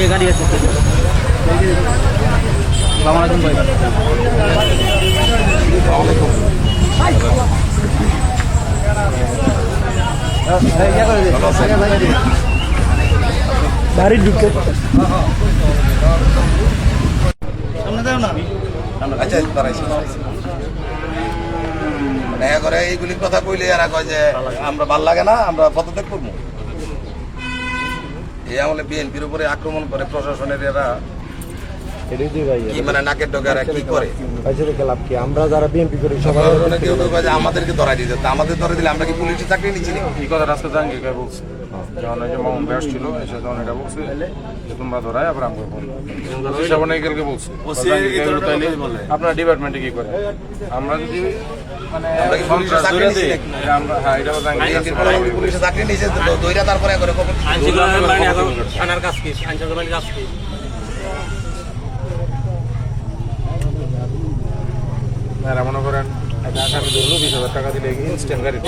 যে গাড়ি আছে আসসালামু আলাইকুম ভাই বাড়ি ঢুকে সামনে দাও না আচ্ছা দাঁড়াইছি দেখা করে এইগুলির কথা কইলে এরা কয় যে আমরা ভাল লাগে না, আমরা পদত্যাগ করবো। এই আমলে বিএনপির উপরে আক্রমণ করে প্রশাসনের এরা কি মানে নাকের ডগারা কি করে আমরা যারা বিএনপি করি সবাই কেউ কেউ কয় যে আমাদেরকে ধরাই দিতে, আমাদের ধরে দিলে আমরা কি পুলিশের চাকরি নিচ্ছি না? এই কথা রাস্তা জাহাঙ্গীর বলছে যখন ওই যে মামুন ব্যাস ছিল এসে যখন এটা বলছে যে তোমরা ধরাই আবার আমাকে বলছে বলছে আপনার ডিপার্টমেন্টে কি করে আমরা যদি মানে পুলিশের চাকরি নিয়েছে দইরা তারপরে করে মনে করেন আসামি ধরলো 20,000 টাকা দিলে ইনস্ট্যান্ট গাড়ি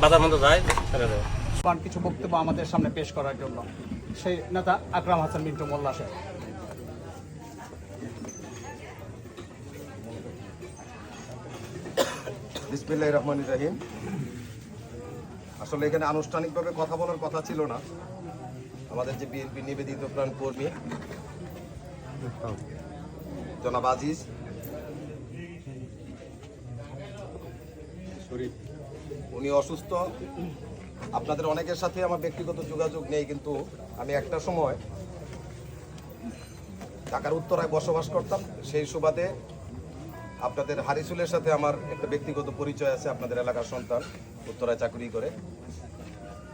বাজার মতো যায় কিছু বক্তব্য আমাদের সামনে পেশ করার জন্য সেই নেতা আকরাম হাসান মিন্টু মোল্লা সাহেব। বিসমিল্লাহির রহমানির রহিম। আসলে এখানে আনুষ্ঠানিকভাবে কথা বলার কথা ছিল না। আমাদের যে বিএনপি নিবেদিত প্রাণ কর্মী জনাব আজিজ উনি অসুস্থ। আপনাদের অনেকের সাথে আমার ব্যক্তিগত যোগাযোগ নেই, কিন্তু আমি একটা সময় ঢাকার উত্তরায় বসবাস করতাম। সেই সুবাদে আপনাদের হারিসুলের সাথে আমার একটা ব্যক্তিগত পরিচয় আছে। আপনাদের এলাকার সন্তান, উত্তরায় চাকরি করে।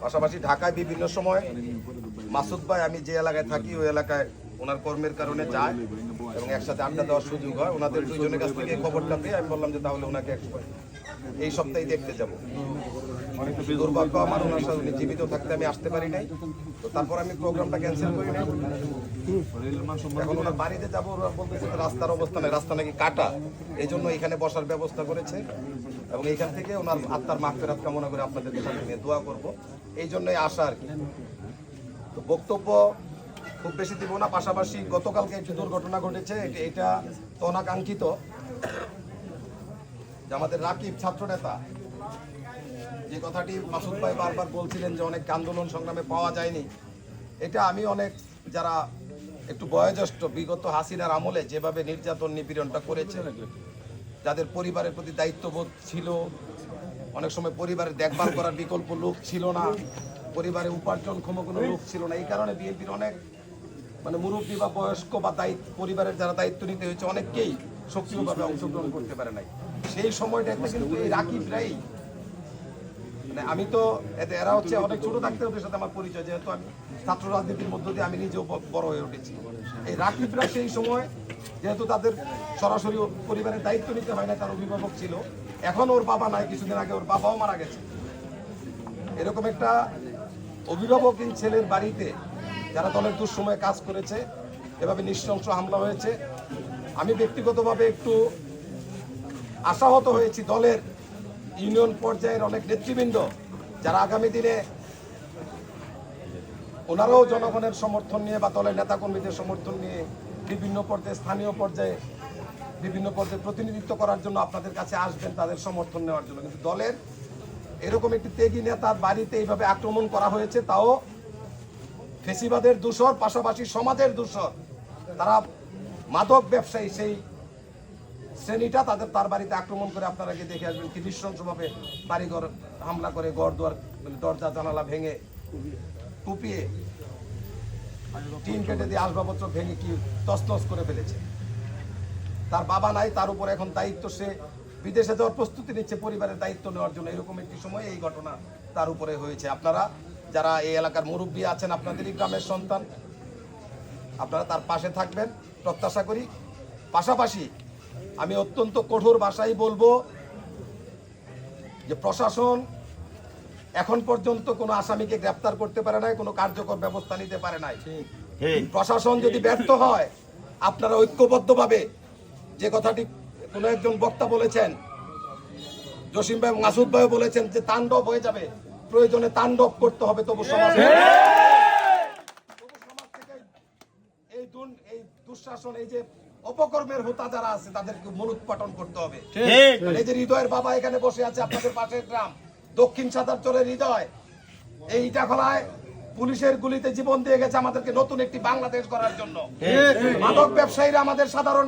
পাশাপাশি ঢাকায় বিভিন্ন সময় মাসুদ ভাই আমি যে এলাকায় থাকি ওই এলাকায় ওনার কর্মের কারণে যায় এবং একসাথে আড্ডা দেওয়ার সুযোগ হয়। ওনাদের দুইজনের কাছ থেকে খবরটা পেয়ে আমি বললাম যে তাহলে ওনাকে এই সপ্তাহে দেখতে যাব। দুর্ভাগ্য আমার, ওনার সাথে উনি জীবিত থাকতে আমি আসতে পারি নাই। তো তারপর আমি প্রোগ্রামটা ক্যান্সেল করি নাই। এখন ওনার বাড়িতে যাবো, ওরা বলতেছে রাস্তার অবস্থা নেই, রাস্তা নাকি কাটা, এই জন্য এখানে বসার ব্যবস্থা করেছে এবং এইখান থেকে ওনার আত্মার মাগফিরাত কামনা করে আপনাদের সাথে নিয়ে দোয়া করব, এই জন্যই আসা আর কি। তো বক্তব্য খুব বেশি দিব না। পাশাপাশি গতকালকে একটি দুর্ঘটনা ঘটেছে, এটা তো অনাকাঙ্ক্ষিত যে আমাদের রাকিব ছাত্র নেতা যে কথাটি মাসুদ ভাই বারবার বলছিলেন যে অনেক আন্দোলন সংগ্রামে পাওয়া যায়নি, এটা আমি অনেক যারা একটু বয়োজ্যেষ্ঠ বিগত হাসিনার আমলে যেভাবে নির্যাতন নিপীড়নটা করেছে, যাদের পরিবারের প্রতি দায়িত্ববোধ ছিল, অনেক সময় পরিবারের দেখভাল করার বিকল্প লোক ছিল না, পরিবারে উপার্জনক্ষম কোনো লোক ছিল না, এই কারণে বিএনপির অনেক মানে মুরব্বী বা বয়স্ক বা পরিবারের যারা দায়িত্ব নিতে হয়েছে অনেককেই সক্রিয়ভাবে অংশগ্রহণ করতে পারে নাই। সেই সময়টা কিন্তু এই রাকিবরাই, মানে আমি তো এরা হচ্ছে অনেক ছোট থাকতে ওদের সাথে আমার পরিচয়, যেহেতু আমি ছাত্র রাজনীতির মধ্য দিয়ে আমি নিজেও বড় হয়ে উঠেছি। এই রাকিবরা সেই সময় যেহেতু তাদের সরাসরি পরিবারের দায়িত্ব নিতে হয় না, তার অভিভাবক ছিল, এখন ওর বাবা নাই, কিছুদিন আগে ওর বাবাও মারা গেছে। এরকম একটা অভিভাবকহীন ছেলের বাড়িতে যারা দলের দুঃসময়ে কাজ করেছে, এভাবে নৃশংস হামলা হয়েছে। আমি ব্যক্তিগতভাবে একটু আশাহত হয়েছি দলের ইউনিয়ন পর্যায়ের অনেক নেতৃবৃন্দ যারা আগামী দিনে ওনারাও জনগণের সমর্থন নিয়ে বা দলের নেতাকর্মীদের সমর্থন নিয়ে বিভিন্ন পর্যায়ে স্থানীয় পর্যায়ে বিভিন্ন পর্যায়ে প্রতিনিধিত্ব করার জন্য আপনাদের কাছে আসবেন তাদের সমর্থন নেওয়ার জন্য। কিন্তু দলের এরকম একটি ত্যাগী নেতার বাড়িতে এইভাবে আক্রমণ করা হয়েছে, তাও ফেসিবাদের দূষর, পাশাপাশি সমাজের দূষর, তারা মাদক ব্যবসায়ী সেই শ্রেণীটা তার বাড়িতে আক্রমণ করে আপনারা গিয়ে দেখে আসবেন কি নৃশংসভাবে বাড়িঘর হামলা করে, ঘর দুয়ার দরজা জানালা ভেঙে কুপিয়ে টিন কেটে দিয়ে আসবাবপত্র ভেঙে কি তছনছ করে ফেলেছে। তার বাবা নাই, তার উপর এখন দায়িত্ব, সে বিদেশে যাওয়ার প্রস্তুতি নিচ্ছে পরিবারের দায়িত্ব নেওয়ার জন্য। এরকম একটি সময় এই ঘটনা তার উপরে হয়েছে। আপনারা যারা এই এলাকার মুরব্বী আছেন, আপনাদেরই গ্রামের সন্তান, আপনারা তার পাশে থাকবেন প্রত্যাশা করি। পাশাপাশি আমি অত্যন্ত কঠোর ভাষায় বলবো যে প্রশাসন এখন পর্যন্ত কোনো আসামিকে গ্রেফতার করতে পারে নাই, কোনো কার্যকর ব্যবস্থা নিতে পারে নাই। প্রশাসন যদি ব্যর্থ হয়, আপনারা ঐক্যবদ্ধভাবে, যে কথাটি কোনো একজন বক্তা বলেছেন, জসিম ভাই, মাসুদ ভাই বলেছেন যে তাণ্ডব হয়ে যাবে, প্রয়োজনে তাণ্ডব করতে হবে, তবু সমাজ থেকে প্রশাসন এই যে অপকর্মের হোতা যারা আছে তাদেরকে মূলোৎপাটন করতে হবে। ঠিক। এই যে হৃদয়ের বাবা এখানে বসে আছে, আপনাদের পাশের গ্রাম দক্ষিণ সাতারচরের হৃদয়, এই ইটাখলায় পুলিশের গুলিতে জীবন দিয়ে গেছে আমাদেরকে নতুন একটি বাংলাদেশ গড়ার জন্য। মাদক ব্যবসায়ীরা আমাদের সাধারণ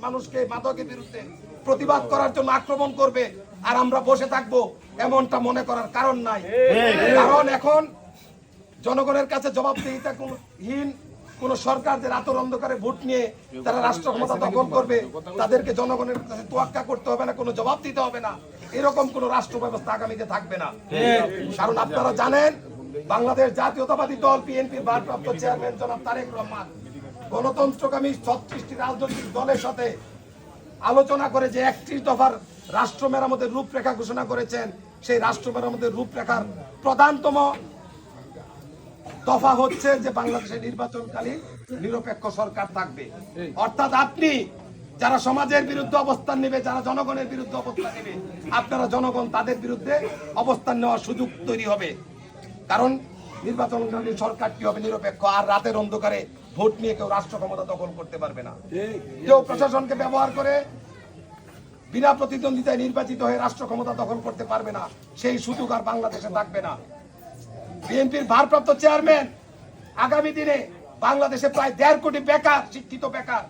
মানুষকে মাদকের বিরুদ্ধে প্রতিবাদ করার জন্য আক্রমণ করবে আর আমরা বসে থাকবো এমনটা মনে করার কারণ নাই। কারণ এখন জনগণের কাছে জবাবদিহিতাহীন কোন সরকার যে রাতের অন্ধকারে ভোট নিয়ে তারা রাষ্ট্র ক্ষমতা দখল করবে, তাদেরকে জনগণের কাছে তোয়াক্কা করতে হবে না, কোনো জবাব দিতে হবে না, এরকম কোন রাষ্ট্র ব্যবস্থা আগামীতে থাকবে না। কারণ আপনারা জানেন বাংলাদেশ জাতীয়তাবাদী দল বিএনপির ভারপ্রাপ্ত চেয়ারম্যান জনাব তারেক রহমান গণতন্ত্রকামী 36টি রাজনৈতিক দলের সাথে আলোচনা করে যে 31 দফার রাষ্ট্র মেরামতের রূপরেখা ঘোষণা করেছেন, সেই রাষ্ট্র মেরামতের রূপরেখার প্রধানতম দফা হচ্ছে যে বাংলাদেশের নির্বাচনকালীন নিরপেক্ষ সরকার থাকবে। অর্থাৎ আপনি যারা সমাজের বিরুদ্ধে অবস্থান নেবে, যারা জনগণের বিরুদ্ধে অবস্থান নেবে, আপনারা জনগণ তাদের বিরুদ্ধে অবস্থান নেওয়ার সুযোগ তৈরি হবে। কারণ নির্বাচনকালীন সরকারটি হবে নিরপেক্ষ, আর রাতের অন্ধকারে ভোট নিয়ে কেউ রাষ্ট্র ক্ষমতা দখল করতে পারবে না। কেউ প্রশাসনকে ব্যবহার করে বিনা প্রতিদ্বন্দ্বিতায় নির্বাচিত হয়ে রাষ্ট্র ক্ষমতা দখল করতে পারবে না, সেই সুযোগ আর বাংলাদেশে থাকবে না। বিএনপির ভারপ্রাপ্ত চেয়ারম্যান আগামী দিনে বাংলাদেশে প্রায় 1.5 কোটি বেকার, শিক্ষিত বেকার,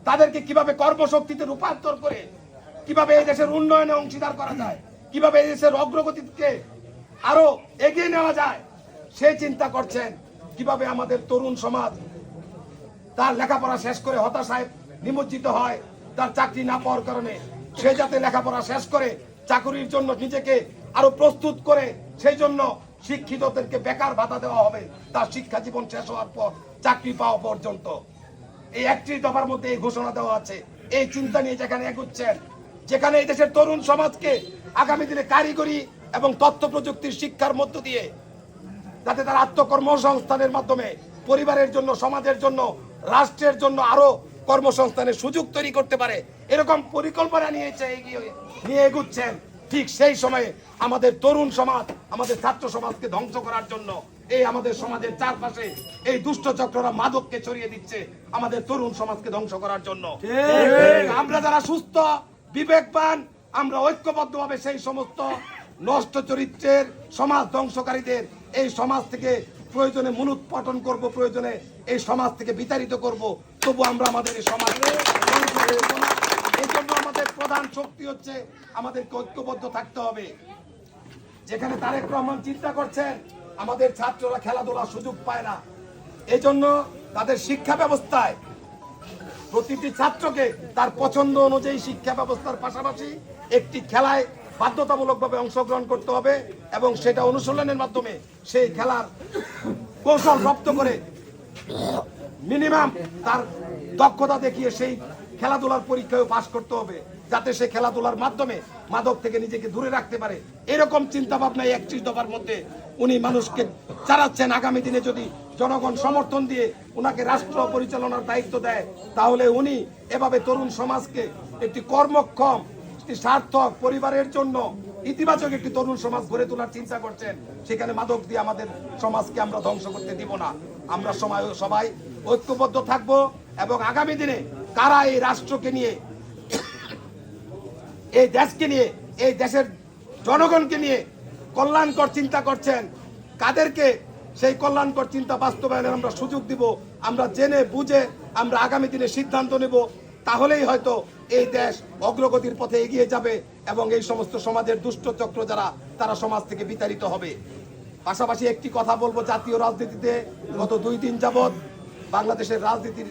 তাদেরকে কিভাবে কর্মশক্তিতে রূপান্তর করে কিভাবে এই দেশের উন্নয়নে অংশীদার করা যায়, কিভাবে এই দেশের অগ্রগতিকে আরো এগিয়ে নেওয়া যায়, সেই চিন্তা করছেন। কিভাবে আমাদের তরুণ সমাজ তার লেখাপড়া শেষ করে হতাশায় নিমজ্জিত হয় তার চাকরি না পাওয়ার কারণে, সে যাতে লেখাপড়া শেষ করে চাকরির জন্য নিজেকে আরো প্রস্তুত করে, সেই জন্য শিক্ষিতদেরকে বেকার ভাতা দেওয়া হবে তার শিক্ষা জীবন শেষ হওয়ার পর চাকরি পাওয়া পর্যন্ত। এই 31 দফার মধ্যে এই ঘোষণা দেওয়া আছে। এই চিন্তা নিয়ে যেখানে এগুচ্ছেন, যেখানে এই দেশের তরুণ সমাজকে আগামী দিনে কারিগরি এবং তথ্য প্রযুক্তির শিক্ষার মধ্য দিয়ে যাতে তার আত্মকর্মসংস্থানের মাধ্যমে পরিবারের জন্য, সমাজের জন্য, রাষ্ট্রের জন্য আরো কর্মসংস্থানের সুযোগ তৈরি করতে পারে, এরকম পরিকল্পনা নিয়ে এগুচ্ছেন। ঠিক সেই সময়ে আমাদের তরুণ সমাজ, আমাদের ছাত্র সমাজকে ধ্বংস করার জন্য এই আমাদের সমাজের চারপাশে এই দুষ্ট চক্ররা মাদককে ছড়িয়ে দিচ্ছে আমাদের তরুণ সমাজকে ধ্বংস করার জন্য। আমরা যারা সুস্থ বিবেকবান, আমরা ঐক্যবদ্ধভাবে সেই সমস্ত নষ্ট চরিত্রের সমাজ ধ্বংসকারীদের এই সমাজ থেকে প্রয়োজনে মূলোৎপাটন করব, প্রয়োজনে এই সমাজ থেকে বিতাড়িত করব, তবু আমরা আমাদের এই সমাজ এই জন্য আমাদের প্রধান শক্তি হচ্ছে আমাদেরকে ঐক্যবদ্ধ থাকতে হবে। যেখানে তারেক রহমান চিন্তা করছেন আমাদের ছাত্ররা খেলাধুলার সুযোগ পায় না, এই জন্য তাদের শিক্ষা ব্যবস্থায় প্রতিটি ছাত্রকে তার পছন্দ অনুযায়ী শিক্ষা ব্যবস্থার পাশাপাশি একটি খেলায় বাধ্যতামূলকভাবে অংশগ্রহণ করতে হবে এবং সেটা অনুশীলনের মাধ্যমে সেই খেলার কৌশল রপ্ত করে মিনিমাম তার দক্ষতা দেখিয়ে সেই খেলাধুলার পরীক্ষায় পাস করতে হবে, যাতে সে খেলাধুলার মাধ্যমে মাদক থেকে নিজেকে দূরে রাখতে পারে। এরকম চিন্তা ভাবনায় 31 দফার মধ্যে উনি মানুষকে চালাচ্ছেন। আগামী দিনে যদি জনগণ সমর্থন দিয়ে উনাকে রাষ্ট্র পরিচালনার দায়িত্ব দেয়, তাহলে উনি এভাবে তরুণ সমাজকে একটি কর্মক্ষম, সার্থক, পরিবারের জন্য ইতিবাচক একটি তরুণ সমাজ গড়ে তোলার চিন্তা করছেন। সেখানে মাদক দিয়ে আমাদের সমাজকে আমরা ধ্বংস করতে দিব না। আমরা সবাই ঐক্যবদ্ধ থাকবো এবং আগামী দিনে কারা এই রাষ্ট্রকে নিয়ে, এই দেশকে নিয়ে, এই দেশের জনগণকে নিয়ে কল্যাণকর চিন্তা করছেন, কাদেরকে সেই কল্যাণকর চিন্তা বাস্তবায়নের আমরা সুযোগ দিব, আমরা জেনে বুঝে আমরা আগামী দিনে সিদ্ধান্ত নেব, তাহলেই হয়তো এই দেশ অগ্রগতির পথে এগিয়ে যাবে এবং এই সমস্ত সমাজের দুষ্ট চক্র যারা, তারা সমাজ থেকে বিতাড়িত হবে। পাশাপাশি একটি কথা বলবো, জাতীয় রাজনীতিতে গত 2 দিন যাবৎ বাংলাদেশের রাজনীতির